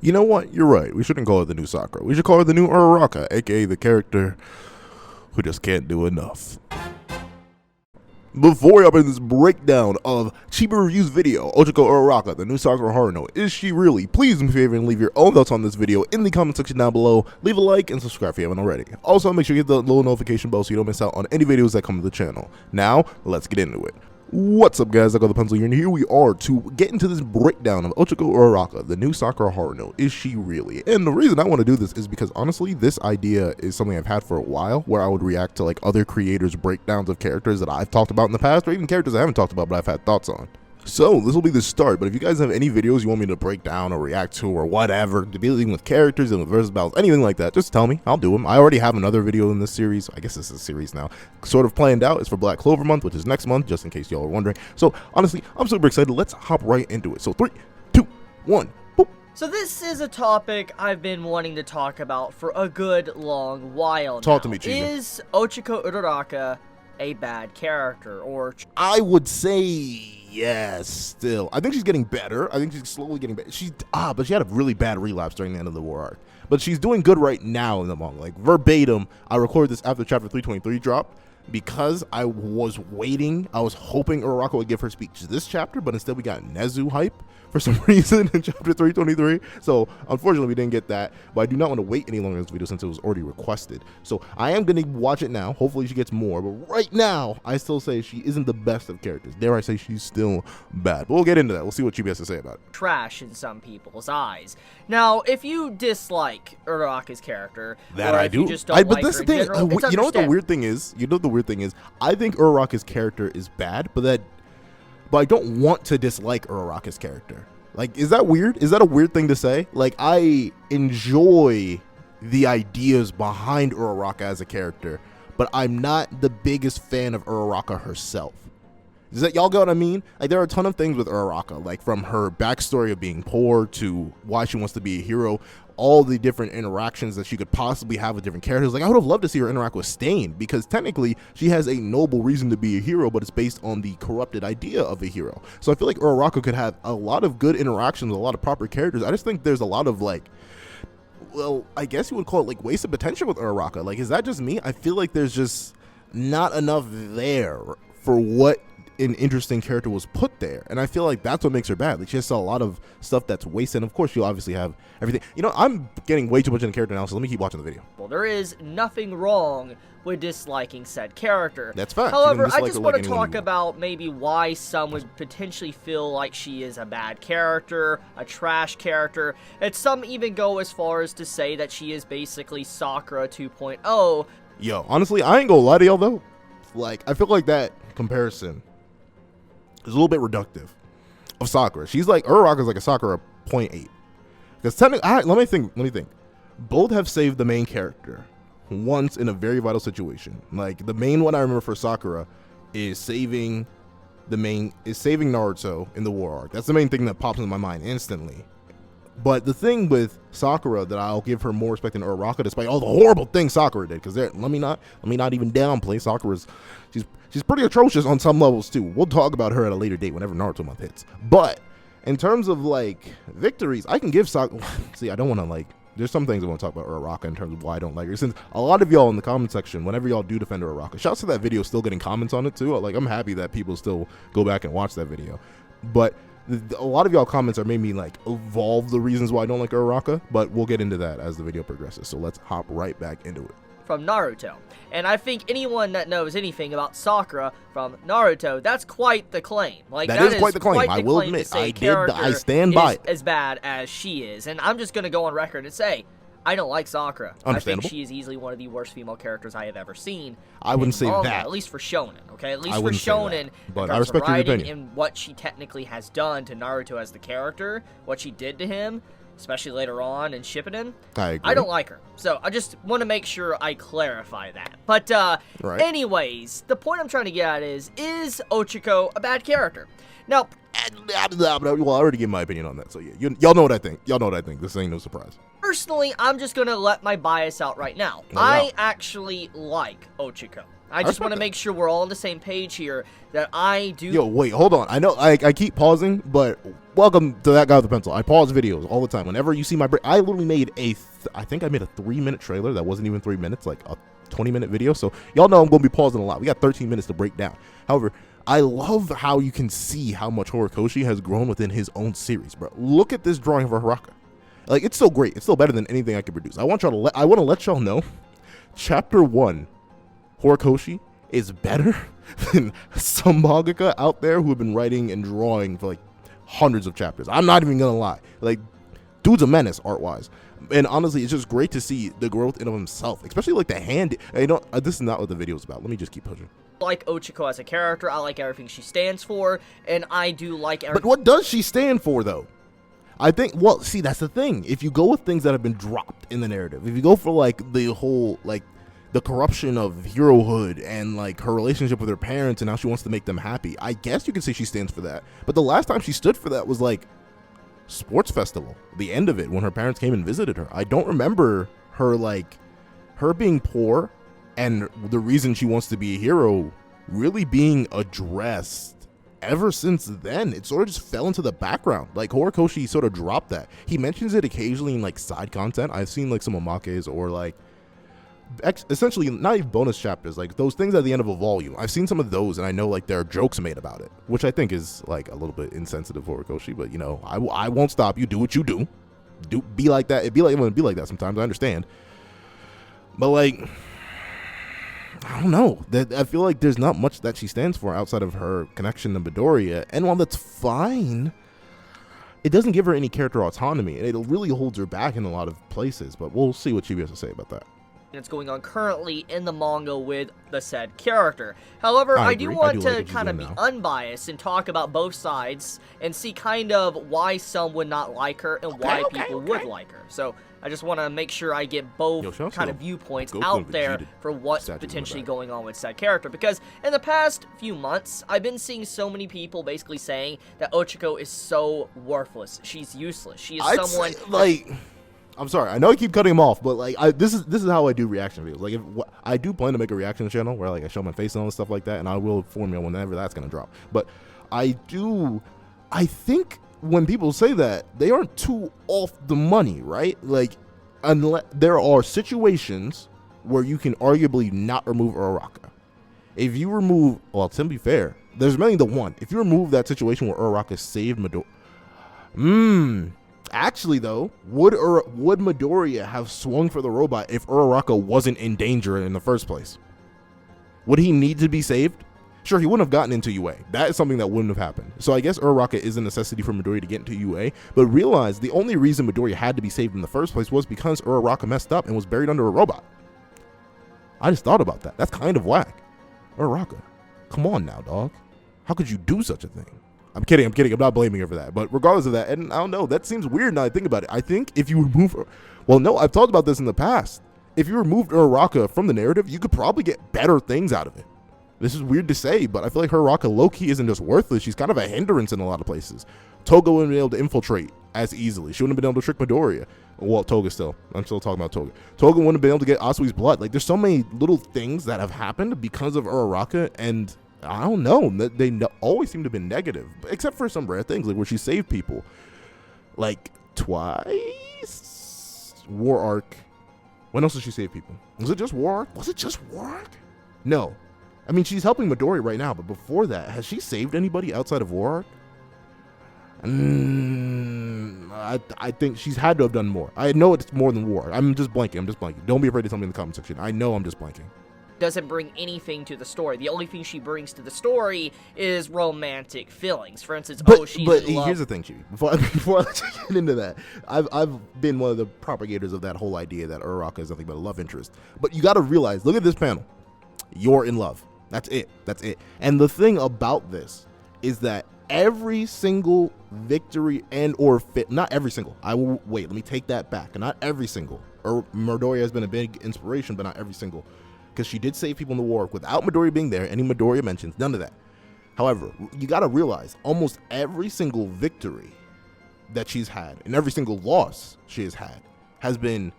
You know what? You're right. We shouldn't call her the new Sakura. We should call her the new Uraraka, aka the character who just can't do enough. Before we hop into this breakdown of Chiba Reviews video, Ochako Uraraka, the new Sakura Haruno, is she really? Please do me a favor and leave your own thoughts on this video in the comment section down below. Leave a like and subscribe if you haven't already. Also, make sure you hit the little notification bell so you don't miss out on any videos that come to the channel. Now, let's get into it. What's up, guys? I got the pencil here, and here we are to get into this breakdown of Ochako Uraraka, the new Sakura Haruno. Is she really? And the reason I want to do this is because, honestly, this idea is something I've had for a while, where I would react to like other creators' breakdowns of characters that I've talked about in the past, or even characters I haven't talked about but I've had thoughts on. So this will be the start, but if you guys have any videos you want me to break down or react to or whatever, dealing with characters and with versus battles, anything like that, just tell me. I'll do them. I already have another video in this series. I guess this is a series now. Sort of planned out. It's for Black Clover month, which is next month, just in case y'all are wondering. So honestly, I'm super excited. Let's hop right into it. So 3, 2, 1, boop. So this is a topic I've been wanting to talk about for a good long while now. Talk to me, Chiba. Is Ochako Uraraka a bad character, or... I would say yes, still. I think she's getting better. I think she's slowly getting better. But she had a really bad relapse during the end of the war arc. But she's doing good right now in the manga. Like, verbatim, I recorded this after chapter 323 dropped because I was waiting. I was hoping Uraraka would give her speech this chapter, but instead we got Nezu hype for some reason in chapter 323. So unfortunately we didn't get that, but I do not want to wait any longer in this video since it was already requested. So I am going to watch it now. Hopefully she gets more, but right now I still say she isn't the best of characters. Dare I say she's still bad, but we'll get into that. We'll see what Chibi has to say about it. Trash in some people's eyes. Now, if you dislike Uraraka's character, that or I if do. You just don't but like that's her the thing. in general, it's You know what the weird thing is? I think Uraraka's character is bad, but I don't want to dislike Uraraka's character. Like, is that weird? Is that a weird thing to say? Like, I enjoy the ideas behind Uraraka as a character, but I'm not the biggest fan of Uraraka herself. Does that, y'all get what I mean? Like, there are a ton of things with Uraraka, like from her backstory of being poor to why she wants to be a hero, all the different interactions that she could possibly have with different characters. Like, I would have loved to see her interact with Stain, because technically she has a noble reason to be a hero, but it's based on the corrupted idea of a hero. So I feel like Uraraka could have a lot of good interactions with a lot of proper characters. I just think there's a lot of, like, well, I guess you would call it like wasted potential with Uraraka. Like, is that just me? I feel like there's just not enough there for what an interesting character was put there, and I feel like that's what makes her bad. Like, she has a lot of stuff that's wasted, and of course she'll obviously have everything. You know, I'm getting way too much into character analysis. Let me keep watching the video. Well, there is nothing wrong with disliking said character. That's fact. However, I just want to talk about maybe why some would potentially feel like she is a bad character, a trash character, and some even go as far as to say that she is basically Sakura 2.0. Yo, honestly, I ain't gonna lie to y'all though. Like, I feel like that comparison is a little bit reductive of Sakura. She's like, Uraraka's like a Sakura 0.8. Because technically, let me think. Both have saved the main character once in a very vital situation. Like, the main one I remember for Sakura is saving Naruto in the war arc. That's the main thing that pops into my mind instantly. But the thing with Sakura that I'll give her more respect than Uraraka, despite all the horrible things Sakura did, because let me not even downplay Sakura's. She's pretty atrocious on some levels too. We'll talk about her at a later date whenever Naruto month hits. But in terms of like victories, I can give Sakura. See, I don't want to like. There's some things I want to talk about Uraraka in terms of why I don't like her. Since a lot of y'all in the comment section, whenever y'all do defend Uraraka, shouts to that video still getting comments on it too. Like, I'm happy that people still go back and watch that video. But a lot of y'all comments are made me like evolve the reasons why I don't like Uraraka, but we'll get into that as the video progresses. So let's hop right back into it. From Naruto. And I think anyone that knows anything about Sakura from Naruto, that's quite the claim. Like, that is quite the claim. I will admit, I stand by it. As bad as she is. And I'm just going to go on record and say, I don't like Sakura. I think she is easily one of the worst female characters I have ever seen. I wouldn't say that. At least for shonen, okay? At least for shonen. But I respect your opinion. And what she technically has done to Naruto as the character, what she did to him, especially later on in Shippuden, I don't like her. So I just want to make sure I clarify that. But anyways, the point I'm trying to get at is Ochako a bad character? Now, well, I already gave my opinion on that, so yeah, y'all know what I think. Y'all know what I think. This ain't no surprise. Personally, I'm just gonna let my bias out right now. I actually like Ochako. I just want to make sure we're all on the same page here, that I do... Yo, wait, hold on. I know I keep pausing, but welcome to That Guy with the Pencil. I pause videos all the time. Whenever you see my break, I literally made I think I made a 3-minute trailer that wasn't even 3 minutes, like a 20-minute video. So y'all know I'm going to be pausing a lot. We got 13 minutes to break down. However, I love how you can see how much Horikoshi has grown within his own series, bro. Look at this drawing of Uraraka. Like, it's still great. It's still better than anything I could produce. I want to let y'all know, Chapter 1, Horikoshi is better than some mangaka out there who have been writing and drawing for like hundreds of chapters. I'm not even gonna lie. Like, dude's a menace art-wise. And honestly, it's just great to see the growth in of himself, especially like the hand. This is not what the video is about. Let me just keep pushing. I like Ochako as a character. I like everything she stands for, and I do like everything. But what does she stand for, though? I think, well, see, that's the thing. If you go with things that have been dropped in the narrative, if you go for like the whole, like, the corruption of herohood and like her relationship with her parents and how she wants to make them happy, I guess you could say she stands for that. But the last time she stood for that was like sports festival, the end of it, when her parents came and visited her. I don't remember her being poor and the reason she wants to be a hero really being addressed. Ever since then, it sort of just fell into the background. Like, Horikoshi sort of dropped that. He mentions it occasionally in like side content. I've seen like some omakes or like essentially not even bonus chapters, like those things at the end of a volume. I've seen some of those, and I know like there are jokes made about it, which I think is like a little bit insensitive for Horikoshi. But you know, I won't stop you. Do what you do. Be like that. It'd be like that sometimes. I understand, but like, I don't know. I feel like there's not much that she stands for outside of her connection to Midoriya. And while that's fine, it doesn't give her any character autonomy. And it really holds her back in a lot of places. But we'll see what Chibi has to say about that. That's going on currently in the manga with the said character. However, I do want to kind of be unbiased and talk about both sides and see kind of why some would not like her and why people would like her. So I just want to make sure I get both kind of viewpoints out there for what's potentially going on with said character. Because in the past few months, I've been seeing so many people basically saying that Ochako is so worthless. She's useless. She is someone like... I'm sorry, I know I keep cutting him off, but like this is how I do reaction videos. Like, I do plan to make a reaction channel where like I show my face and all stuff like that, and I will inform you whenever that's gonna drop. But I think when people say that, they aren't too off the money, right? Like, unless there are situations where you can arguably not remove Uraraka. If you remove, well, to be fair, there's mainly the one. If you remove that situation where Uraraka saved Midoriya, actually, though, would Midoriya have swung for the robot if Uraraka wasn't in danger in the first place? Would he need to be saved? Sure, he wouldn't have gotten into UA. That is something that wouldn't have happened. So I guess Uraraka is a necessity for Midoriya to get into UA, but realize the only reason Midoriya had to be saved in the first place was because Uraraka messed up and was buried under a robot. I just thought about that. That's kind of whack. Uraraka, come on now, dog. How could you do such a thing? I'm kidding. I'm not blaming her for that. But regardless of that, and I don't know, that seems weird now I think about it. I think if you remove her, well, no, I've talked about this in the past. If you removed Uraraka from the narrative, you could probably get better things out of it. This is weird to say, but I feel like Uraraka low-key isn't just worthless. She's kind of a hindrance in a lot of places. Toga wouldn't be able to infiltrate as easily. She wouldn't have been able to trick Midoriya. Well, Toga still. I'm still talking about Toga. Toga wouldn't have been able to get Asui's blood. Like, there's so many little things that have happened because of Uraraka, and I don't know, they always seem to have been negative, except for some rare things, like where she saved people. Like, twice? War Arc. When else did she save people? Was it just War Arc? Was it just War Arc? No. I mean, she's helping Midoriya right now, but before that, has she saved anybody outside of War Arc? I think she's had to have done more. I know it's more than War Arc. I'm just blanking. Don't be afraid to tell me in the comment section. I know I'm just blanking. Doesn't bring anything to the story. The only thing she brings to the story is romantic feelings. For instance, she's in love. Here's the thing, Chibi. Before I let you get into that, I've been one of the propagators of that whole idea that Uraraka is nothing but a love interest. But you got to realize, look at this panel. You're in love. That's it. And the thing about this is that every single victory and or fit, not every single. Let me take that back. Not every single. Midoriya has been a big inspiration, but not every single. Because she did save people in the war without Midoriya being there. Any Midoriya mentions, none of that. However, you got to realize almost every single victory that she's had and every single loss she has had has been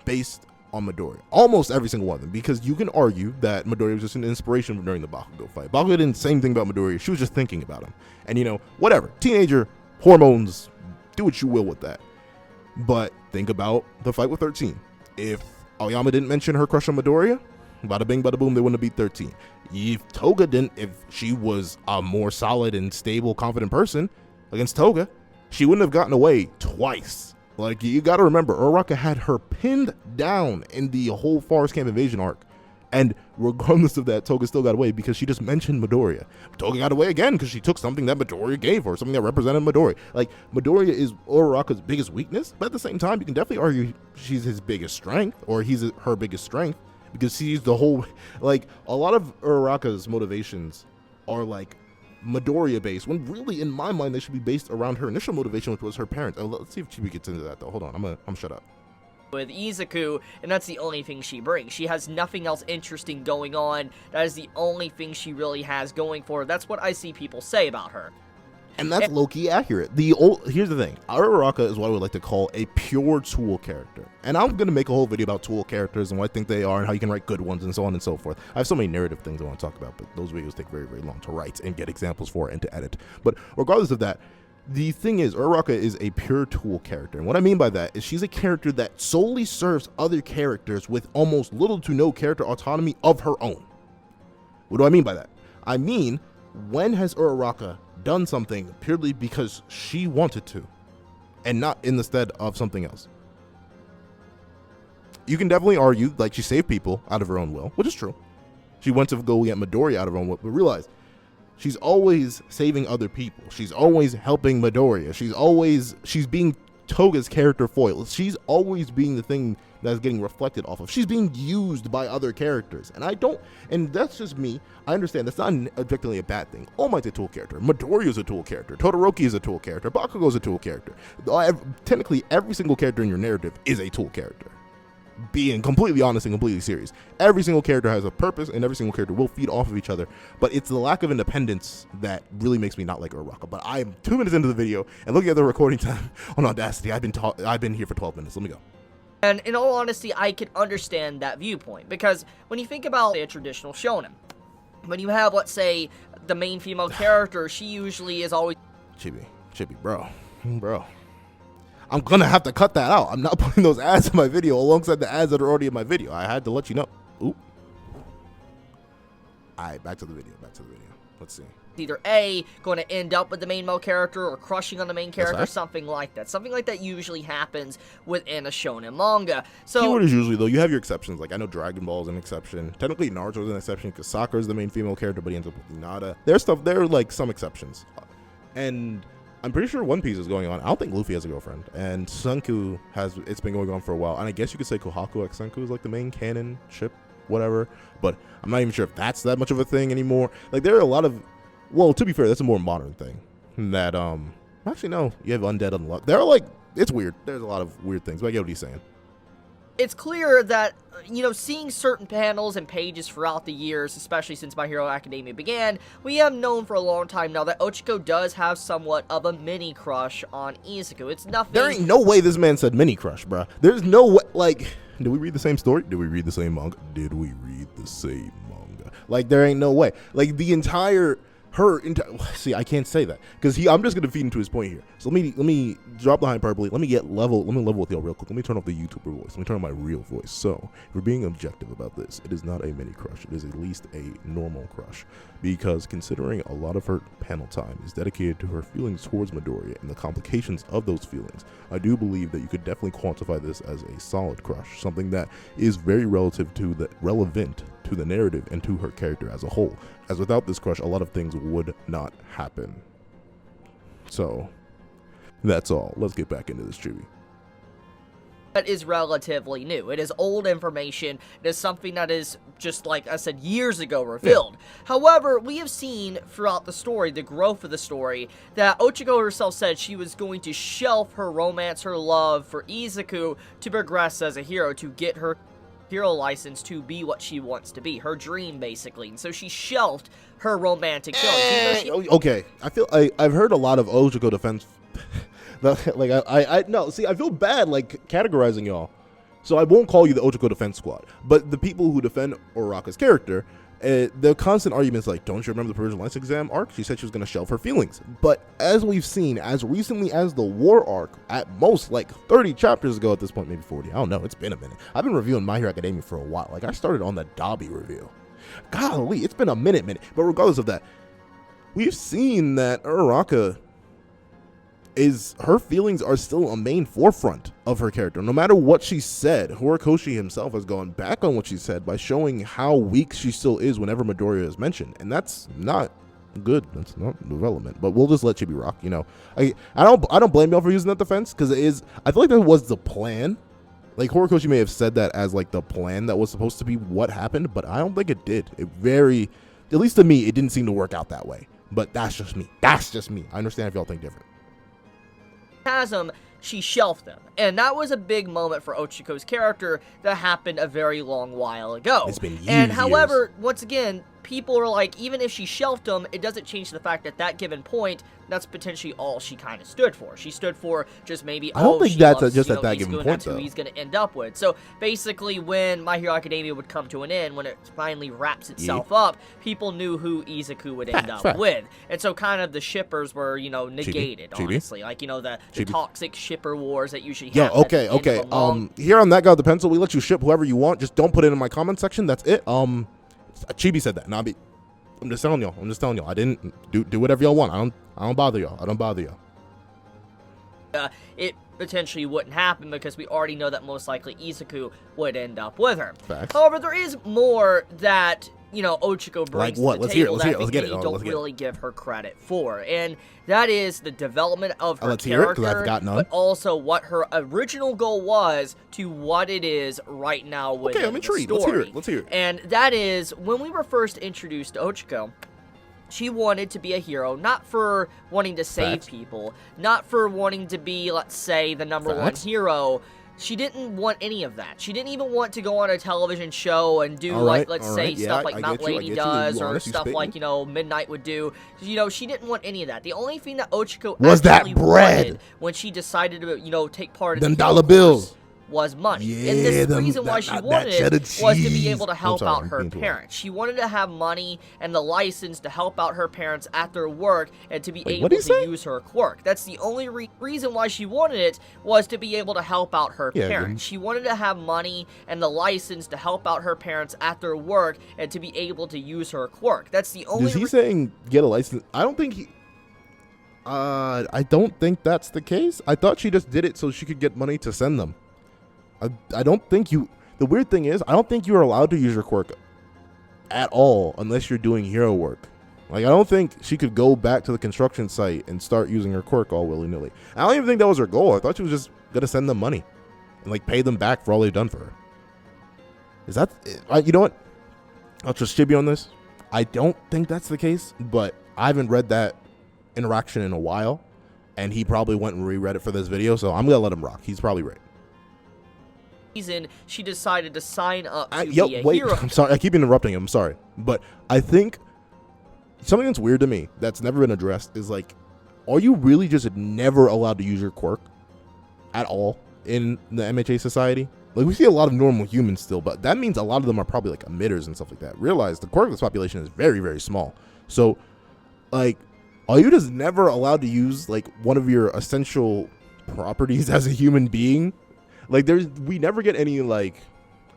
based on Midoriya. Almost every single one of them, because you can argue that Midoriya was just an inspiration during the Bakugo fight. Bakugo didn't say anything about Midoriya. She was just thinking about him. And, you know, whatever. Teenager, hormones, do what you will with that. But think about the fight with 13. If Aoyama didn't mention her crush on Midoriya, bada bing, bada boom, they wouldn't have beat 13. If Toga didn't, if she was a more solid and stable, confident person against Toga, she wouldn't have gotten away twice. Like, you got to remember, Uraraka had her pinned down in the whole Forest Camp invasion arc. And regardless of that, Toga still got away because she just mentioned Midoriya. Toga got away again because she took something that Midoriya gave her, something that represented Midoriya. Like, Midoriya is Uraraka's biggest weakness, but at the same time, you can definitely argue she's his biggest strength, or he's her biggest strength, because she's the whole, like, a lot of Uraraka's motivations are, like, Midoriya based, when really, in my mind, they should be based around her initial motivation, which was her parents. And let's see if Chibi gets into that, though. Hold on, I'm shut up. With Izuku, and that's the only thing she brings. She has nothing else interesting going on. That is the only thing she really has going for her. That's what I see people say about her. And that's low-key accurate. Here's the thing. Uraraka is what I would like to call a pure tool character. And I'm going to make a whole video about tool characters and what I think they are and how you can write good ones and so on and so forth. I have so many narrative things I want to talk about, but those videos take very, very long to write and get examples for and to edit. But regardless of that, the thing is, Uraraka is a pure tool character. And what I mean by that is she's a character that solely serves other characters with almost little to no character autonomy of her own. What do I mean by that? I mean, when has Uraraka done something purely because she wanted to and not in the stead of something else? You can definitely argue like she saved people out of her own will, which is true. She went to go get Midoriya out of her own will, but realize she's always saving other people. She's always helping Midoriya. She's being Toga's character foil. She's always being the thing that's getting reflected off of. She's being used by other characters. And that's just me. I understand that's not objectively a bad thing. All Might's a tool character. Midoriya is a tool character. Todoroki is a tool character. Bakugo is a tool character. Technically, every single character in your narrative is a tool character. Being completely honest and completely serious. Every single character has a purpose, and every single character will feed off of each other. But it's the lack of independence that really makes me not like Uraraka. But I am 2 minutes into the video, and looking at the recording time on Audacity, I've been here for 12 minutes. Let me go. And in all honesty, I can understand that viewpoint, because when you think about a traditional shonen, when you have, let's say, the main female character, she usually is always... Chibi, bro. I'm gonna have to cut that out. I'm not putting those ads in my video alongside the ads that are already in my video. I had to let you know. Oop. Alright, back to the video. Let's see. Either A, going to end up with the main male character, or crushing on the main character, something like that. Something like that usually happens within a shonen manga. So, keyword is usually, though, you have your exceptions. Like, I know Dragon Ball is an exception. Technically, Naruto is an exception because Sakura is the main female character, but he ends up with Hinata. There are, like, some exceptions. And I'm pretty sure One Piece is going on. I don't think Luffy has a girlfriend. And Senku it's been going on for a while. And I guess you could say Kohaku X Senku is, like, the main canon ship, whatever. But I'm not even sure if that's that much of a thing anymore. Like, there are a lot of... Well, to be fair, that's a more modern thing. That, actually, no. You have Undead Unluck. They're like... It's weird. There's a lot of weird things, but I get what he's saying. It's clear that, seeing certain panels and pages throughout the years, especially since My Hero Academia began, we have known for a long time now that Ochako does have somewhat of a mini crush on Izuku. It's nothing... There ain't no way this man said mini crush, bruh. There's no way... Like, did we read the same story? Did we read the same manga? Like, there ain't no way. Like, the entire... See, I can't say that because I'm just gonna feed into his point here. So let me drop the hyperbole. Let me level with y'all real quick. Let me turn off the YouTuber voice. Let me turn on my real voice. So if we're being objective about this, it is not a mini crush. It is at least a normal crush, because considering a lot of her panel time is dedicated to her feelings towards Midoriya and the complications of those feelings, I do believe that you could definitely quantify this as a solid crush, something that is very relevant to the narrative and to her character as a whole. As without this crush, a lot of things would not happen. So, that's all. Let's get back into this, Chibi. That is relatively new. It is old information. It is something that is, just like I said, years ago revealed. Yeah. However, we have seen throughout the story, the growth of the story, that Ochako herself said she was going to shelf her romance, her love for Izuku to progress as a hero, to get her hero license to be what she wants to be, her dream, basically. And so she shelved her romantic feelings. Okay, I've heard a lot of Ochako defense. I feel bad, like, categorizing y'all. So I won't call you the Ochako Defense Squad. But the people who defend Uraraka's character, the constant arguments like, don't you remember the Provisional License Exam arc? She said she was going to shelve her feelings. But as we've seen, as recently as the War arc, at most like 30 chapters ago at this point, maybe 40. I don't know. It's been a minute. I've been reviewing My Hero Academia for a while. Like, I started on the Dobby review. Golly, it's been a minute. But regardless of that, we've seen that Uraraka her feelings are still a main forefront of her character. No matter what she said, Horikoshi himself has gone back on what she said by showing how weak she still is whenever Midoriya is mentioned. And that's not good. That's not development. But we'll just let Chibi rock, you know. I don't blame y'all for using that defense, because I feel like that was the plan. Like, Horikoshi may have said that as like the plan that was supposed to be what happened, but I don't think it did. At least to me, it didn't seem to work out that way. But that's just me. I understand if y'all think different. Chasm, she shelved them. And that was a big moment for Ochako's character that happened a very long while ago. It's been years. And however, once again, people are like, even if she shelved him, it doesn't change the fact that that given point, that's potentially all she kind of stood for. She stood for just maybe, I don't think that's just at that given point, that's who he's going to end up with. So basically, when My Hero Academia would come to an end, when it finally wraps itself up, people knew who Izuku would end up with. And so kind of the shippers were, negated, honestly. Like, the toxic shipper wars that usually happen. Okay. Here on That Guy with the Pencil, we let you ship whoever you want. Just don't put it in my comment section. That's it. Chibi said that. I'm just telling y'all. I didn't do whatever y'all want. I don't bother y'all. It potentially wouldn't happen because we already know that most likely Izuku would end up with her. Facts. However, there is more that Ochako brings to the table that I think you don't really give her credit for, and that is the development of her character, but also what her original goal was to what it is right now with the story. Let's hear it. And that is, when we were first introduced to Ochako, she wanted to be a hero, not for wanting to save people, not for wanting to be, let's say, the number one hero. She didn't want any of that. She didn't even want to go on a television show and do, let's say, stuff like Mount Lady does, or stuff like, Midnight would do. She didn't want any of that. The only thing that Ochako actually wanted when she decided to, take part in them dollar bills was money. And this reason why she wanted it was to be able to help out her parents. She wanted to have money and the license to help out her parents at their work and to be able to use her quirk. That's the only reason why she wanted it, was to be able to help out her parents. She wanted to have money and the license to help out her parents at their work and to be able to use her quirk. That's the only. Is he saying get a license? I don't think he. I don't think that's the case. I thought she just did it so she could get money to send them. I don't think you. The weird thing is, I don't think you're allowed to use your quirk at all unless you're doing hero work. Like, I don't think she could go back to the construction site and start using her quirk all willy-nilly. I don't even think that was her goal. I thought she was just gonna send them money and like pay them back for all they've done for her. Is that? You know what? I'll trust Chibi on this. I don't think that's the case, but I haven't read that interaction in a while, and he probably went and reread it for this video, so I'm gonna let him rock. He's probably right. Reason she decided to sign up to be a hero. I'm sorry, I keep interrupting him. I'm sorry, but I think something that's weird to me that's never been addressed is, like, are you really just never allowed to use your quirk at all in the MHA society? Like, we see a lot of normal humans still, but that means a lot of them are probably like emitters and stuff like that. Realize the quirkless population is very, very small. So, like, are you just never allowed to use like one of your essential properties as a human being? Like, we never get any like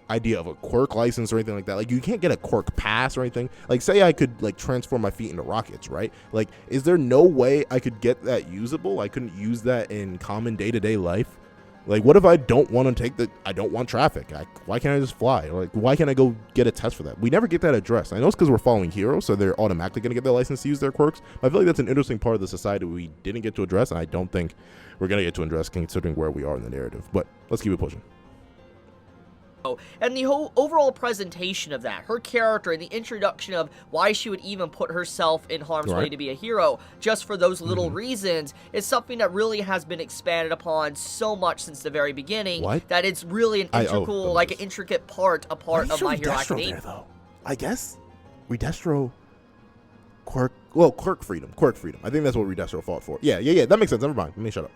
idea of a quirk license or anything like that. Like, you can't get a quirk pass or anything. Like, say I could like transform my feet into rockets, right? Like, is there no way I could get that usable? I couldn't use that in common day-to-day life. Like, what if I don't want to I don't want traffic? Why can't I just fly? Like, why can't I go get a test for that? We never get that addressed. I know it's because we're following heroes, so they're automatically going to get their license to use their quirks. But I feel like that's an interesting part of the society we didn't get to address, and I don't think we're going to get to address considering where we are in the narrative. But let's keep it pushing. And the whole overall presentation of that, her character, and the introduction of why she would even put herself in harm's way to be a hero, just for those little reasons, is something that really has been expanded upon so much since the very beginning, that it's really an integral, an intricate part of My Hero Academia. There, though? I guess Redestro quirk freedom. I think that's what Redestro fought for. Yeah, that makes sense. Never mind. Let me shut up.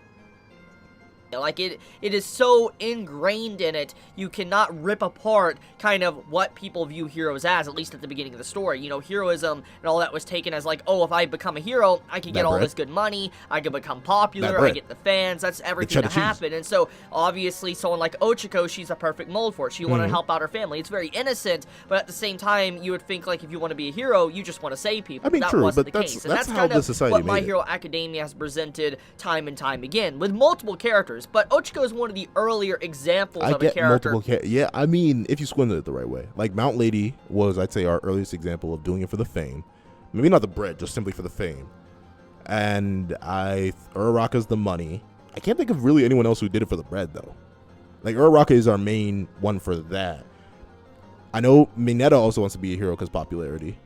Like, it is so ingrained in it, you cannot rip apart kind of what people view heroes as, at least at the beginning of the story. You know, heroism and all that was taken as like, oh, if I become a hero, I can get all this good money, I can become popular, I get the fans, that's everything that happened. And so, obviously, someone like Ochako, she's a perfect mold for it. She wanted to help out her family. It's very innocent, but at the same time, you would think, like, if you want to be a hero, you just want to save people. I mean, that true, wasn't but the that's, case. And that's that's how kind the society of what My made Hero Academia has presented time and time again, with multiple characters. But Ochako is one of the earlier examples of a character. Yeah, I mean, if you squint it the right way. Like, Mount Lady was, I'd say, our earliest example of doing it for the fame. Maybe not the bread, just simply for the fame. And Uraraka's the money. I can't think of really anyone else who did it for the bread, though. Like, Uraraka is our main one for that. I know Mineta also wants to be a hero because popularity.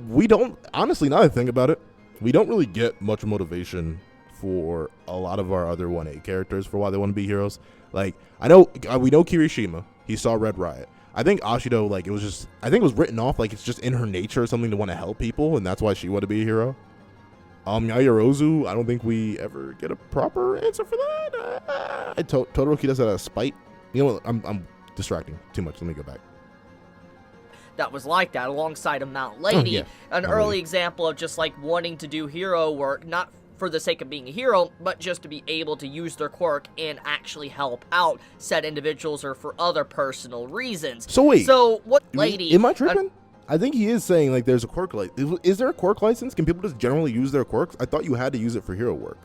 We don't, honestly, now that I think about it, we don't really get much motivation for a lot of our other 1A characters for why they want to be heroes. Like, we know Kirishima. He saw Red Riot. I think Ashido, like, I think it was written off, like, it's just in her nature or something to want to help people, and that's why she wanted to be a hero. Yaoyorozu, I don't think we ever get a proper answer for that. Todoroki does that out of spite. You know what, I'm distracting too much. Let me go back. That was like that, alongside of Mount Lady, an early example of just, like, wanting to do hero work, not for the sake of being a hero, but just to be able to use their quirk and actually help out said individuals or for other personal reasons. So wait. So what Lady... Am I tripping? I think he is saying, like, there's a quirk license. Is there a quirk license? Can people just generally use their quirks? I thought you had to use it for hero work.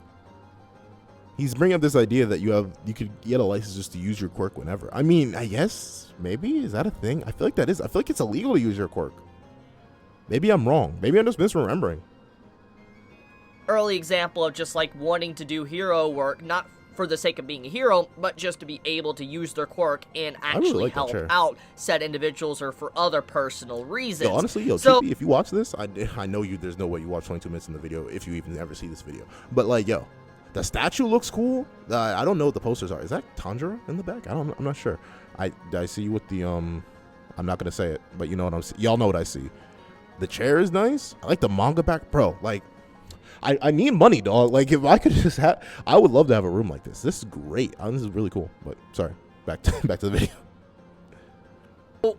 He's bringing up this idea that you could get a license just to use your quirk whenever. I mean, I guess, maybe, is that a thing? I feel like that is. I feel like it's illegal to use your quirk. Maybe I'm wrong. Maybe I'm just misremembering. Early example of just, like, wanting to do hero work, not for the sake of being a hero, but just to be able to use their quirk and actually help out said individuals or for other personal reasons. Yo, honestly, TP, if you watch this, I know you. There's no way you watch 22 minutes in the video if you even ever see this video. But, like, yo, the statue looks cool. I don't know what the posters are. Is that Tanjiro in the back? I'm not sure. I see you with the I'm not gonna say it, but you know what y'all know what I see. The chair is nice. I like the manga back, bro. Like, I need money, dog. Like, if I could just have, I would love to have a room like this. This is great. This is really cool. But sorry, back to the video.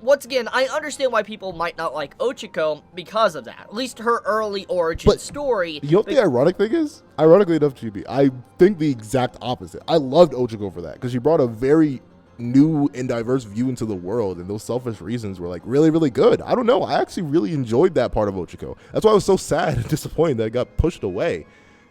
Once again, I understand why people might not like Ochako because of that. At least her early origin story. You know what the ironic thing is? Ironically enough, GB, I think the exact opposite. I loved Ochako for that because she brought a very new and diverse view into the world, and those selfish reasons were, like, really, really good. I don't know. I actually really enjoyed that part of Ochako. That's why I was so sad and disappointed that it got pushed away.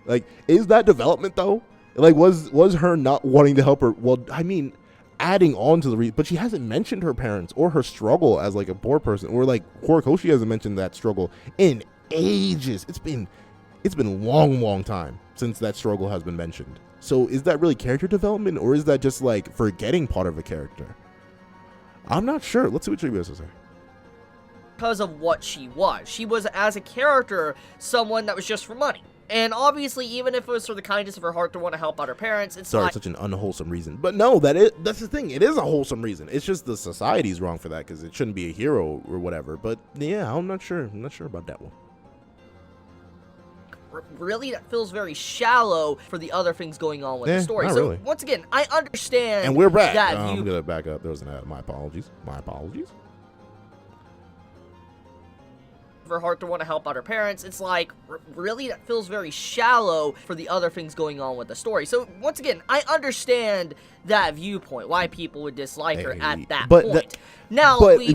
Like, is that development though? Like, was her not wanting to help her? Well, I mean, adding on to the but she hasn't mentioned her parents or her struggle as, like, a poor person, or, like, Horikoshi hasn't mentioned that struggle in ages. It's been long time since that struggle has been mentioned. So is that really character development, or is that just, like, forgetting part of a character? I'm not sure. Let's see what Chibi has to say. Because of what she was. She was, as a character, someone that was just for money. And obviously, even if it was for the kindness of her heart to want to help out her parents, it's such an unwholesome reason. But no, that's the thing. It is a wholesome reason. It's just the society's wrong for that because it shouldn't be a hero or whatever. But yeah, I'm not sure. I'm not sure about that one. Really, that feels very shallow for the other things going on with the story. So, really. Once again, I understand. And we're back. I'm going to back up. There was an ad. My apologies. For her heart to want to help out her parents, it's like, really, that feels very shallow for the other things going on with the story. So, once again, I understand that viewpoint, why people would dislike her at that point.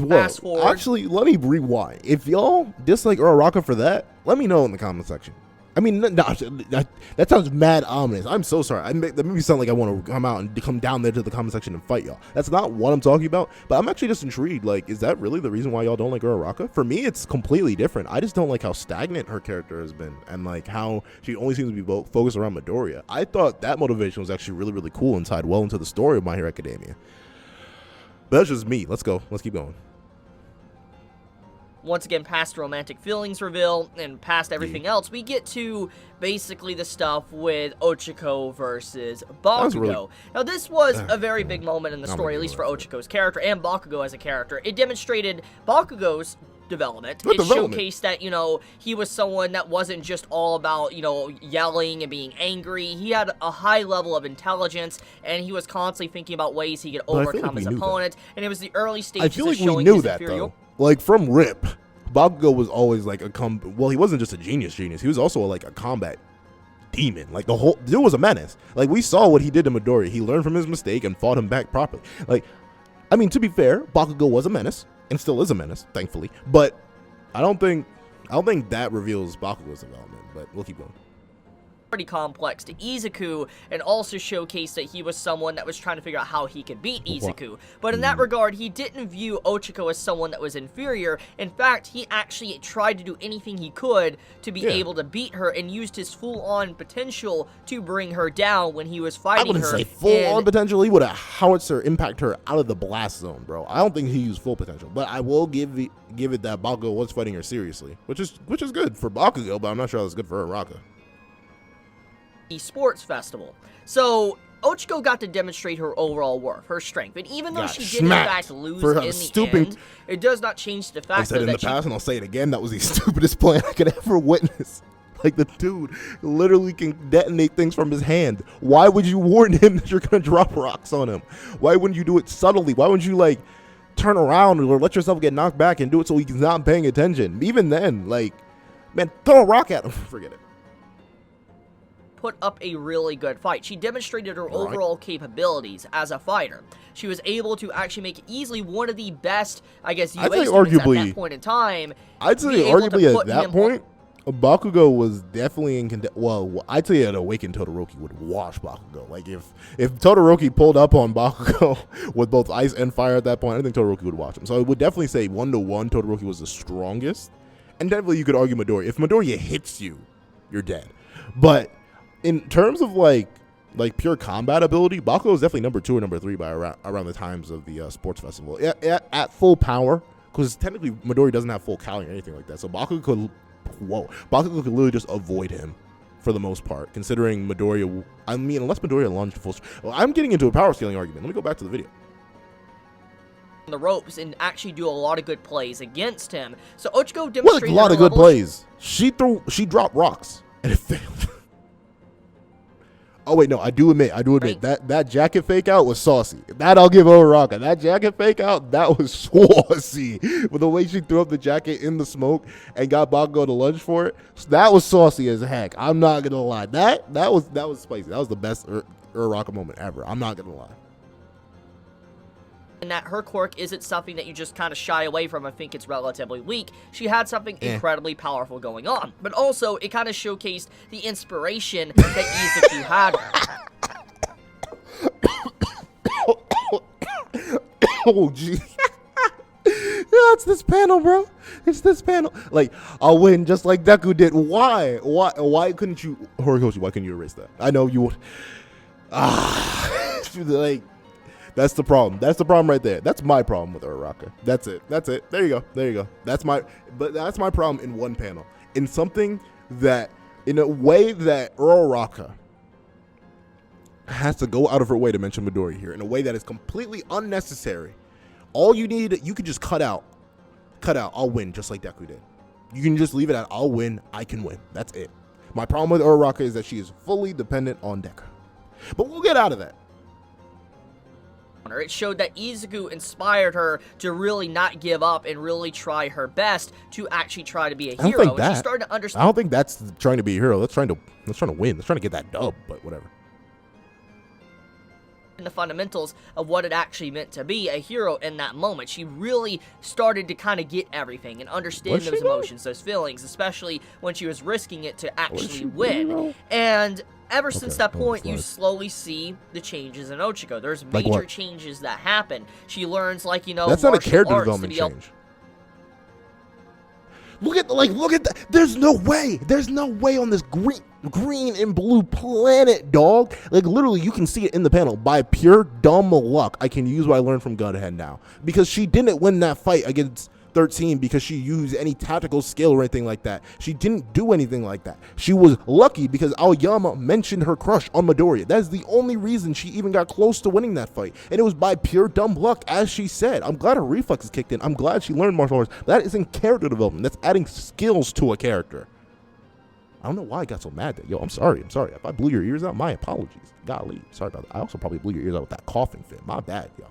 Fast forward. Actually, let me rewind. If y'all dislike Uraraka for that, let me know in the comment section. I mean, that sounds mad ominous. I'm so sorry. That made me sound like I want to come out and come down there to the comment section and fight y'all. That's not what I'm talking about. But I'm actually just intrigued. Like, is that really the reason why y'all don't like Uraraka? For me, it's completely different. I just don't like how stagnant her character has been, and, like, how she only seems to be focused around Midoriya. I thought that motivation was actually really, really cool and tied well into the story of My Hero Academia. But that's just me. Let's go. Let's keep going. Once again, past the romantic feelings reveal and past everything else, we get to basically the stuff with Ochako versus Bakugo. Now, this was a very big moment in the story, at least for Ochako's character and Bakugo as a character. It demonstrated Bakugo's development. It showcased that, you know, he was someone that wasn't just all about, you know, yelling and being angry. He had a high level of intelligence, and he was constantly thinking about ways he could overcome his opponent. And it was the early stages I feel like of showing we knew his that, inferior. though. Like, from RIP, Bakugo was always like well, he wasn't just a genius. He was also like a combat demon. Like, the whole dude was a menace. Like, we saw what he did to Midori. He learned from his mistake and fought him back properly. Like, I mean, to be fair, Bakugo was a menace and still is a menace, thankfully. But I don't think that reveals Bakugo's development. But we'll keep going. Pretty complex to Izuku, and also showcased that he was someone that was trying to figure out how he could beat Izuku. But in that regard, he didn't view Ochako as someone that was inferior. In fact, he actually tried to do anything he could to be able to beat her, and used his full-on potential to bring her down when he was fighting her. I wouldn't say full-on potential. He would have howitzer impact her out of the blast zone, bro. I don't think he used full potential, but I will give it that Bakugo was fighting her seriously, which is good for Bakugo, but I'm not sure that's good for Uraraka. Sports festival. So Ochako got to demonstrate her overall worth, her strength, and even though she did in fact lose in the end, it does not change the fact I said in the past, and I'll say it again, that was the stupidest plan I could ever witness. Like, the dude literally can detonate things from his hand. Why would you warn him that you're gonna drop rocks on him? Why wouldn't you do it subtly? Why wouldn't you, like, turn around or let yourself get knocked back and do it so he's not paying attention? Even then, like, man, throw a rock at him. Forget it. Put up a really good fight. She demonstrated her overall capabilities as a fighter. She was able to actually make easily one of the best, I guess, UA students arguably, at that point in time. I'd say arguably at that point, Bakugo was definitely in well, I'd say at Awakened Todoroki would wash Bakugo. Like, if Todoroki pulled up on Bakugo with both ice and fire at that point, I think Todoroki would watch him. So I would definitely say 1-to-1 Todoroki was the strongest. And definitely you could argue Midoriya. If Midoriya hits you, you're dead. But in terms of like pure combat ability, Bakugo is definitely number 2 or number 3 by around the times of the sports festival at full power, because technically Midori doesn't have full calorie or anything like that. So Bakugo could literally just avoid him for the most part, considering Midoriya. I mean, unless Midoriya lunged full. Well, I'm getting into a power scaling argument. Let me go back to the video. The ropes and actually do a lot of good plays against him. So Ochako demonstrated a lot of good plays. She dropped rocks and it failed. Oh wait, no, I do admit that jacket fake out was saucy. That I'll give Uraraka. That jacket fake out, that was saucy. With the way she threw up the jacket in the smoke and got Bakugo to lunge for it, that was saucy as heck. I'm not gonna lie. That was spicy. That was the best Uraraka moment ever. I'm not gonna lie. And that her quirk isn't something that you just kind of shy away from and think it's relatively weak. She had something incredibly powerful going on. But also, it kind of showcased the inspiration that Izuku had. Oh, gee. Yeah, it's this panel, bro. It's this panel. Like, I'll win just like Deku did. Why? Why couldn't you, Horikoshi, why couldn't you erase that? I know you would. Like, that's the problem. That's the problem right there. That's my problem with Uraraka. That's it. There you go. That's my problem in one panel. In something that, in a way that Uraraka has to go out of her way to mention Midori here, in a way that is completely unnecessary. All you need, you could just cut out, I'll win, just like Deku did. You can just leave it at, I'll win, I can win. That's it. My problem with Uraraka is that she is fully dependent on Deku. But we'll get out of that. It showed that Izuku inspired her to really not give up and really try her best to actually try to be a hero. And she started to understand. I don't think that's trying to be a hero. That's trying to win. That's trying to get that dub, but whatever. The fundamentals of what it actually meant to be a hero in that moment. She really started to kind of get everything and understand those emotions, those feelings, especially when she was risking it to actually win. And ever since that point, you slowly see the changes in Ochako. There's major changes that happen. She learns, that's not a character development change. Look at that. There's no way on this green and blue planet, dog. Like, literally, you can see it in the panel. By pure dumb luck, I can use what I learned from Godhead now, because she didn't win that fight against 13 because she used any tactical skill or anything like that. She didn't do anything like that. She was lucky because Aoyama mentioned her crush on Midoriya. That is the only reason she even got close to winning that fight. And it was by pure dumb luck, as she said. I'm glad her reflexes kicked in. I'm glad she learned martial arts. That isn't character development. That's adding skills to a character. I don't know why I got so mad that, yo, I'm sorry. If I blew your ears out, my apologies. Golly, sorry about that. I also probably blew your ears out with that coughing fit. My bad, yo.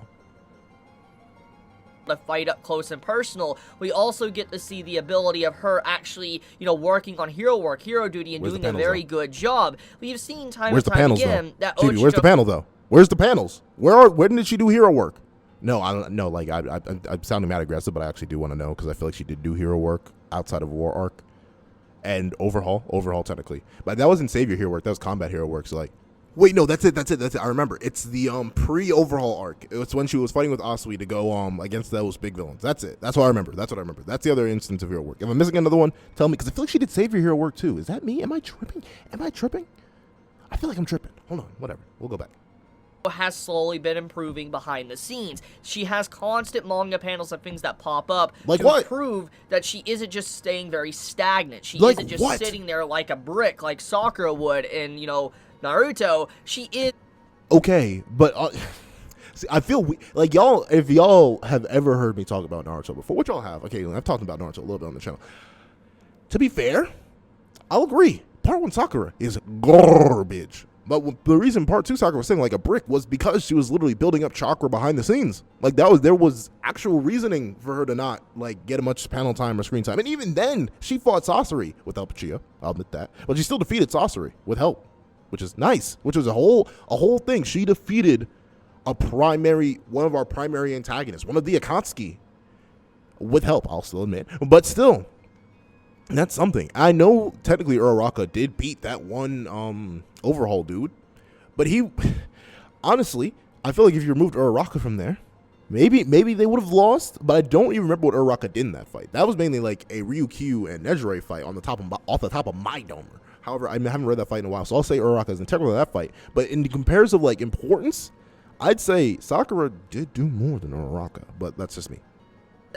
The fight up close and personal. We also get to see the ability of her actually, working on hero duty, and doing a very good job. We've seen time and time again that Chibi, where's the panel though? Where's the panels? When did she do hero work? No, I don't know. Like I'm sounding mad aggressive, but I actually do want to know because I feel like she did do hero work outside of War Arc and Overhaul technically. But that wasn't Savior hero work. That was combat hero work. So like. Wait, no, that's it. I remember. It's the pre-overhaul arc. It's when she was fighting with Asui to go against those big villains. That's it. That's what I remember. That's the other instance of hero work. If I'm missing another one, tell me, because I feel like she did Savior hero work too. Is that me? Am I tripping? I feel like I'm tripping. Hold on, whatever. We'll go back. Has slowly been improving behind the scenes. She has constant manga panels of things that pop up to prove that she isn't just staying very stagnant. She isn't just sitting there like a brick like Sakura would in, Naruto. She is okay, but see, I feel like y'all. If y'all have ever heard me talk about Naruto before, which y'all have, okay, I've talked about Naruto a little bit on the channel. To be fair, I'll agree. Part 1 Sakura is garbage, but the reason Part 2 Sakura was sitting like a brick was because she was literally building up chakra behind the scenes. Like there was actual reasoning for her to not like get much panel time or screen time, and even then, she fought Sasori with help of Chia. I'll admit that, but she still defeated Sasori with help. Which is nice, which was a whole thing. She defeated one of our primary antagonists, one of the Akatsuki, with help, I'll still admit. But still, that's something. I know technically Uraraka did beat that one overhaul dude, but honestly, I feel like if you removed Uraraka from there, maybe they would have lost, but I don't even remember what Uraraka did in that fight. That was mainly like a Ryukyu and Nejire fight off the top of my dome. However, I haven't read that fight in a while, so I'll say Uraraka is integral to that fight. But in the comparison of like importance, I'd say Sakura did do more than Uraraka, but that's just me.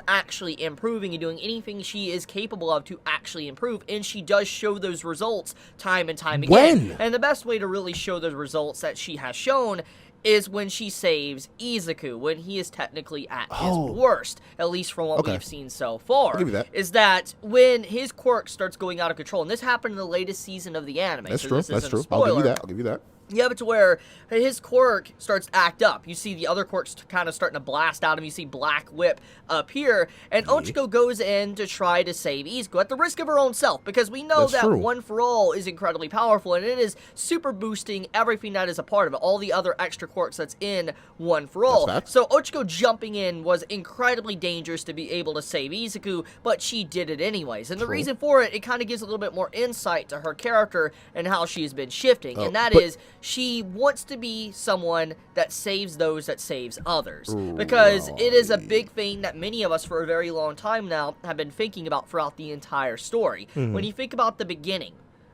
Actually improving and doing anything she is capable of to actually improve, and she does show those results time and time again. And the best way to really show those results that she has shown is when she saves Izuku, when he is technically at his worst, at least from what we've seen so far. I'll give you that. Is that when his quirk starts going out of control, and this happened in the latest season of the anime. That's so true. That's true. I'll give you that. Yeah, but to where his quirk starts to act up. You see the other quirks kind of starting to blast out of him. You see Black Whip appear, and Ochako goes in to try to save Izuku at the risk of her own self, because we know that One For All is incredibly powerful, and it is super boosting everything that is a part of it, all the other extra quirks that's in One For All. So Ochako jumping in was incredibly dangerous to be able to save Izuku, but she did it anyways. And the reason for it kind of gives a little bit more insight to her character and how she has been shifting, and that is she wants to be someone that saves those that saves others. Because it is a big thing that many of us for a very long time now have been thinking about throughout the entire story. When you think about the beginning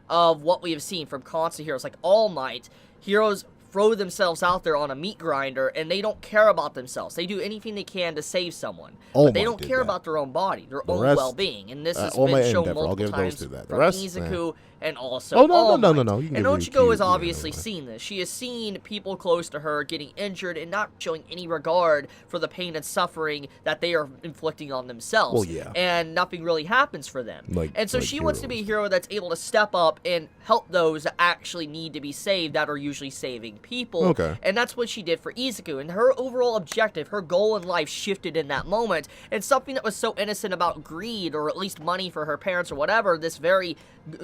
of what we have seen from constant heroes like All Might, heroes throw themselves out there on a meat grinder, and they don't care about themselves. They do anything they can to save someone. But they don't care about their own body, their own well-being. And this has been shown multiple times from Izuku and also All Might. And Ochako has obviously seen this. She has seen people close to her getting injured and not showing any regard for the pain and suffering that they are inflicting on themselves. And nothing really happens for them. And so she wants to be a hero that's able to step up and help those that actually need to be saved, that are usually saving people. And that's what she did for Izuku. And her overall objective, her goal in life shifted in that moment. And something that was so innocent about greed, or at least money for her parents or whatever, this very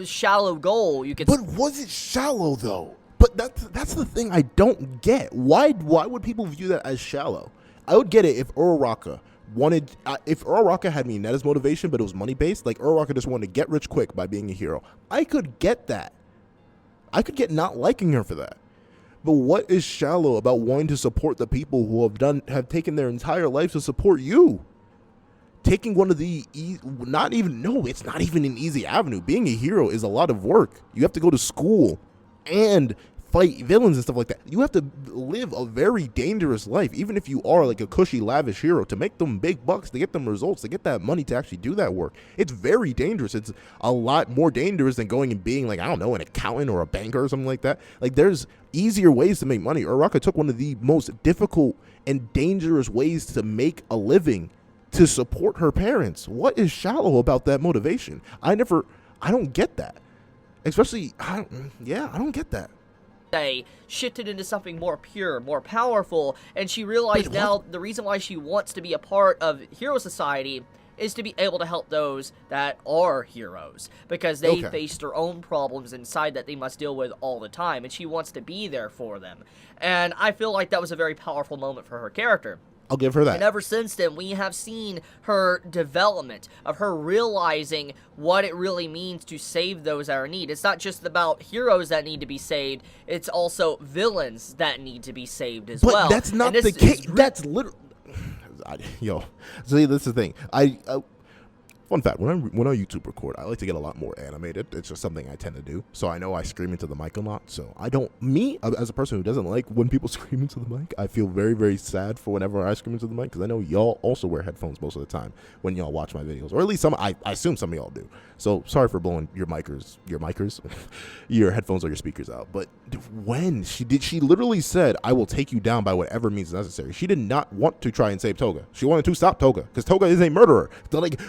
shallow goal, you could. But was it shallow though? But that's the thing I don't get. Why would people view that as shallow? I would get it if Uraraka wanted, if Uraraka had Minetta's motivation, but it was money based. Like Uraraka just wanted to get rich quick by being a hero. I could get that. I could get not liking her for that. But what is shallow about wanting to support the people who have taken their entire life to support you? Taking one of the it's not even an easy avenue. Being a hero is a lot of work. You have to go to school and fight villains and stuff like that. You have to live a very dangerous life, even if you are like a cushy, lavish hero, to make them big bucks, to get them results, to get that money to actually do that work. It's very dangerous. It's a lot more dangerous than going and being like, I don't know, an accountant or a banker or something like that. Like, there's easier ways to make money. Uraraka took one of the most difficult and dangerous ways to make a living to support her parents. What is shallow about that motivation? I don't get that. Especially, I don't get that. They shifted into something more pure, more powerful, and she realized now the reason why she wants to be a part of Hero Society is to be able to help those that are heroes, because they face their own problems inside that they must deal with all the time, and she wants to be there for them. And I feel like that was a very powerful moment for her character. I'll give her that. And ever since then, we have seen her development of her realizing what it really means to save those that are in need. It's not just about heroes that need to be saved. It's also villains that need to be saved as well. But that's not the case. That's literally... See, this is the thing. Fun fact, when I YouTube record, I like to get a lot more animated. It's just something I tend to do. So I know I scream into the mic a lot. So as a person who doesn't like when people scream into the mic, I feel very, very sad for whenever I scream into the mic, because I know y'all also wear headphones most of the time when y'all watch my videos. Or at least I assume some of y'all do. So sorry for blowing your headphones or your speakers out. But when she literally said, I will take you down by whatever means necessary. She did not want to try and save Toga. She wanted to stop Toga, because Toga is a murderer. So like,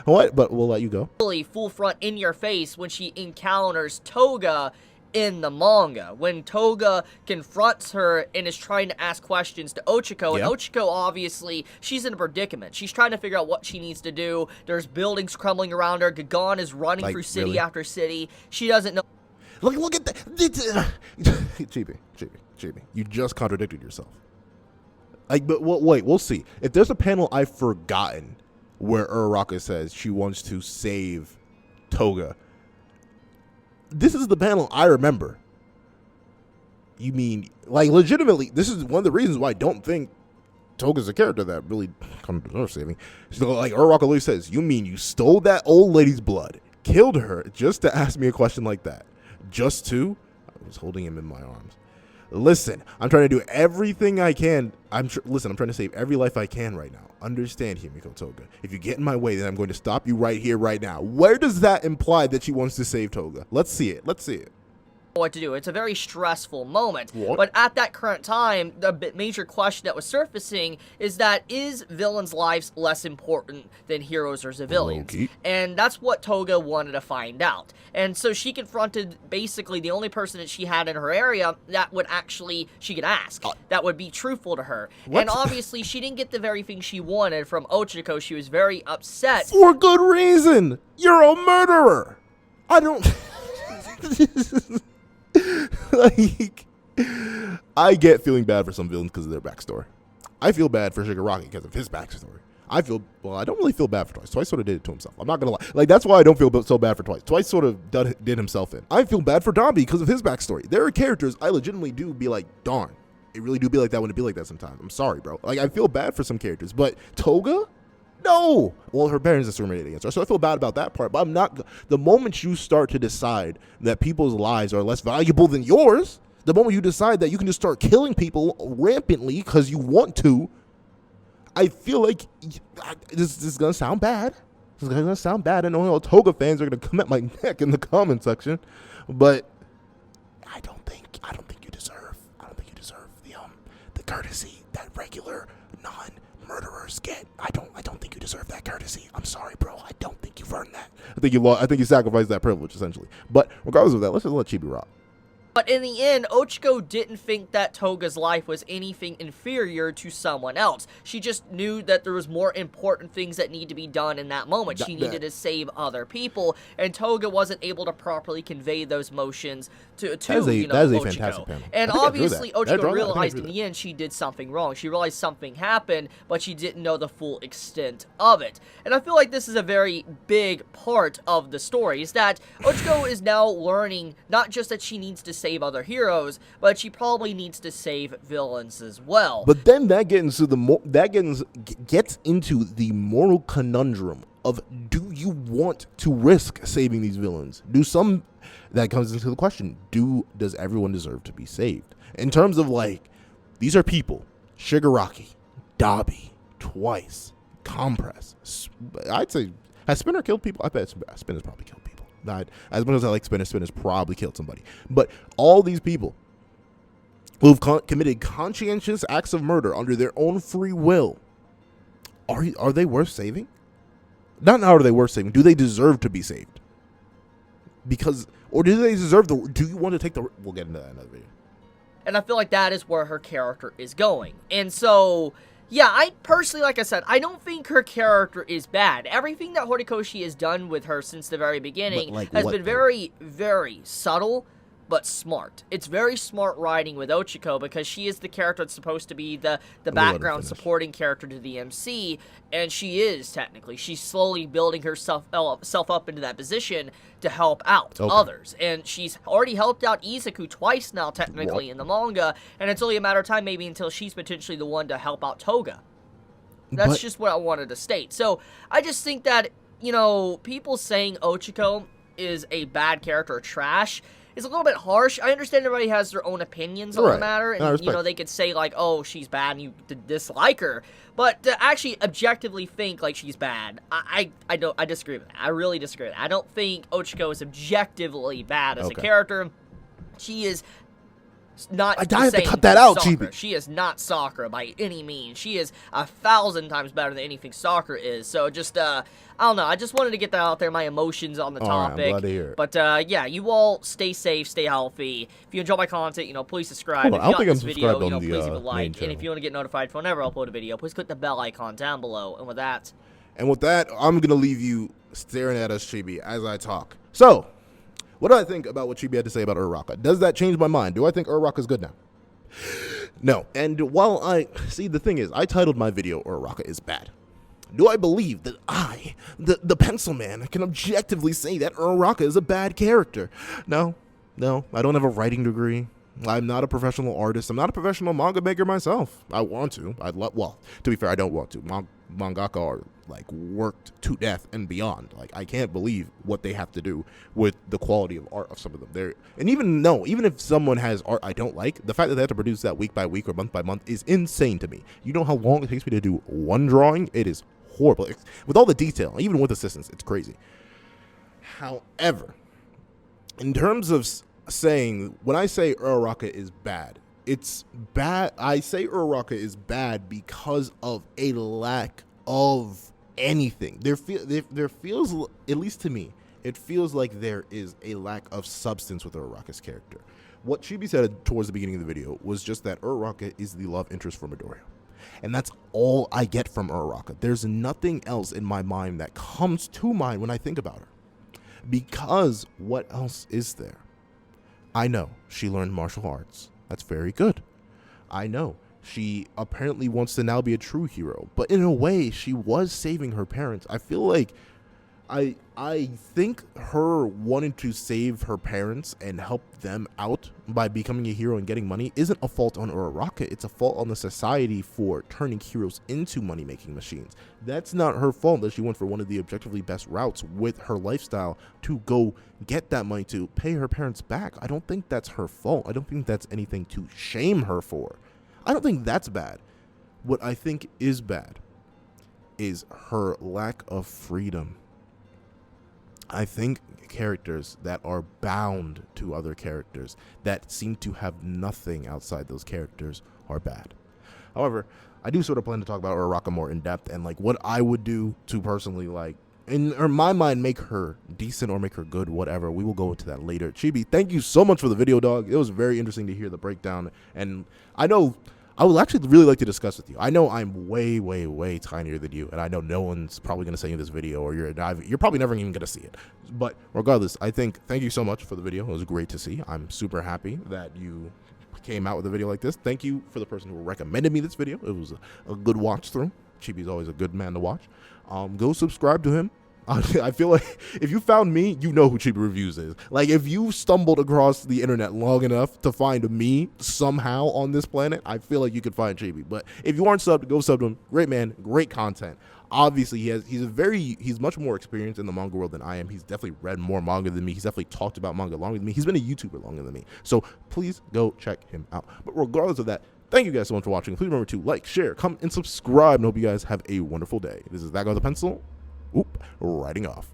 what? But we'll let you go. Really full front in your face when she encounters Toga in the manga. When Toga confronts her and is trying to ask questions to Ochako, and Ochako, obviously, she's in a predicament. She's trying to figure out what she needs to do. There's buildings crumbling around her. Gagon is running through city after city. She doesn't know. Look at that. Chibi, you just contradicted yourself. But wait, we'll see. If there's a panel I've forgotten where Uraraka says she wants to save Toga, this is the panel I remember. You mean, like, legitimately, this is one of the reasons why I don't think Toga's a character that really deserves saving. So, like, Uraraka literally says, you mean you stole that old lady's blood, killed her, just to ask me a question like that? Just to? I was holding him in my arms. Listen, I'm trying to do everything I can. I'm trying to save every life I can right now. Understand, Himiko Toga. If you get in my way, then I'm going to stop you right here, right now. Where does that imply that she wants to save Toga? Let's see it. What to do. It's a very stressful moment. What? But at that current time, the major question that was surfacing is that, is villains' lives less important than heroes or civilians? Okay. And that's what Toga wanted to find out. And so she confronted basically the only person that she had in her area that would actually, she could ask, that would be truthful to her. What? And obviously, she didn't get the very thing she wanted from Ochako. She was very upset. For good reason. You're a murderer. I don't... Like, I get feeling bad for some villains because of their backstory. I feel bad for Shigaraki because of his backstory. I don't really feel bad for Twice. Twice sort of did it to himself. I'm not gonna lie. Like, that's why I don't feel so bad for Twice. Twice sort of did himself in. I feel bad for Dambi because of his backstory. There are characters I legitimately do be like, darn, it really do be like that when it be like that sometimes. I'm sorry, bro. Like, I feel bad for some characters, but Toga? No. Well, her parents discriminated against her, so I feel bad about that part. But I'm not. The moment you start to decide that people's lives are less valuable than yours, the moment you decide that you can just start killing people rampantly because you want to, I feel like this is gonna sound bad. This is gonna sound bad. I know Toga fans are gonna come at my neck in the comment section, but I don't think you deserve the courtesy that regular non-murderers get. I don't think you deserve that courtesy. I'm sorry, bro. I don't think you've earned that. I think you sacrificed that privilege, essentially. But regardless of that, let's just let Chibi rock. But in the end, Ochako didn't think that Toga's life was anything inferior to someone else. She just knew that there was more important things that need to be done in that moment. She needed to save other people, and Toga wasn't able to properly convey those motions to that is a fantastic panel. And obviously, Ochako realized in the end she did something wrong. She realized something happened, but she didn't know the full extent of it. And I feel like this is a very big part of the story, is that Ochako is now learning not just that she needs to save other heroes, but she probably needs to save villains as well. But then that gets into the moral conundrum of, do you want to risk saving these villains? Do some that comes into the question: does everyone deserve to be saved? In terms of like, these are people: Shigaraki, Dabi, Twice, Compress. I'd say, has Spinner killed people? I bet Spinner's probably killed people. Not as much as I like Spinner, Spinner's probably killed somebody. But all these people who've committed conscientious acts of murder under their own free will, are they worth saving? Not are they worth saving. Do they deserve to be saved? Because, or do they deserve do you want to take the, we'll get into that in another video. And I feel like that is where her character is going. And so, yeah, I personally, like I said, I don't think her character is bad. Everything that Horikoshi has done with her since the very beginning has been very, very subtle, but smart. It's very smart writing with Ochako, because she is the character that's supposed to be the background supporting character to the MC, and she is, technically. She's slowly building herself up into that position to help out others. And she's already helped out Izuku twice now, technically, in the manga, and it's only a matter of time maybe until she's potentially the one to help out Toga. That's just what I wanted to state. So, I just think that, you know, people saying Ochako is a bad character or trash is a little bit harsh. I understand everybody has their own opinions on the matter, and, you know, they could say, like, oh, she's bad and you dislike her, but to actually objectively think, like, she's bad, I disagree with that. I really disagree with that. I don't think Ochako is objectively bad as a character. She is not I have to cut that out, Sakura. She is not Sakura by any means. She is 1,000 times better than anything Sakura is. So just, I don't know. I just wanted to get that out there, my emotions on the topic. I'm glad to hear it. But, yeah, you all stay safe, stay healthy. If you enjoy my content, you know, please subscribe. If you like this video, you know, please leave a like. And if you want to get notified for whenever I upload a video, please click the bell icon down below. And with that, I'm going to leave you staring at us, Chibi, as I talk. So, what do I think about what Chibi had to say about Uraraka? Does that change my mind? Do I think Uraraka is good now? No. And while the thing is, I titled my video, Uraraka is bad. Do I believe that I, the pencil man, can objectively say that Uraraka is a bad character? No. I don't have a writing degree. I'm not a professional artist. I'm not a professional manga maker myself. I want to. Well, to be fair, I don't want to. Mangaka are, like, worked to death and beyond. Like, I can't believe what they have to do with the quality of art of some of them. Even if someone has art I don't like, the fact that they have to produce that week by week or month by month is insane to me. You know how long it takes me to do one drawing? It is horrible. With all the detail, even with assistance, it's crazy. However, in terms of saying, when I say Uraraka is bad, it's bad. I say Uraraka is bad because of a lack of anything. There feels, at least to me, it feels like there is a lack of substance with Uraraka's character. What Chibi said towards the beginning of the video was just that Uraraka is the love interest for Midoriya. And that's all I get from Uraraka. There's nothing else in my mind that comes to mind when I think about her. Because what else is there? I know she learned martial arts. That's very good. I know she apparently wants to now be a true hero. But in a way, she was saving her parents. I feel like I think her wanting to save her parents and help them out by becoming a hero and getting money isn't a fault on Uraraka. It's a fault on the society for turning heroes into money-making machines. That's not her fault that she went for one of the objectively best routes with her lifestyle to go get that money to pay her parents back. I don't think that's her fault. I don't think that's anything to shame her for. I don't think that's bad. What I think is bad is her lack of freedom. I think characters that are bound to other characters that seem to have nothing outside those characters are bad. However, I do sort of plan to talk about Uraraka more in depth and like what I would do to personally, like, in my mind, make her decent or make her good, whatever. We will go into that later. Chibi, thank you so much for the video, dog. It was very interesting to hear the breakdown, and I know I would actually really like to discuss with you. I know I'm way, way, way tinier than you, and I know no one's probably going to say in this video, or you're probably never even going to see it. But regardless, thank you so much for the video. It was great to see. I'm super happy that you came out with a video like this. Thank you for the person who recommended me this video. It was a good watch through. Chibi's always a good man to watch. Go subscribe to him. I feel like if you found me, you know who Chibi Reviews is. Like, if you stumbled across the internet long enough to find me somehow on this planet, I feel like you could find Chibi. But if you aren't subbed, go sub to him. Great man, great content. Obviously, he's much more experienced in the manga world than I am. He's definitely read more manga than me. He's definitely talked about manga longer than me. He's been a YouTuber longer than me. So please go check him out. But regardless of that, thank you guys so much for watching. Please remember to like, share, comment, and subscribe. And hope you guys have a wonderful day. This is That Guy with a Pencil. Wriding off.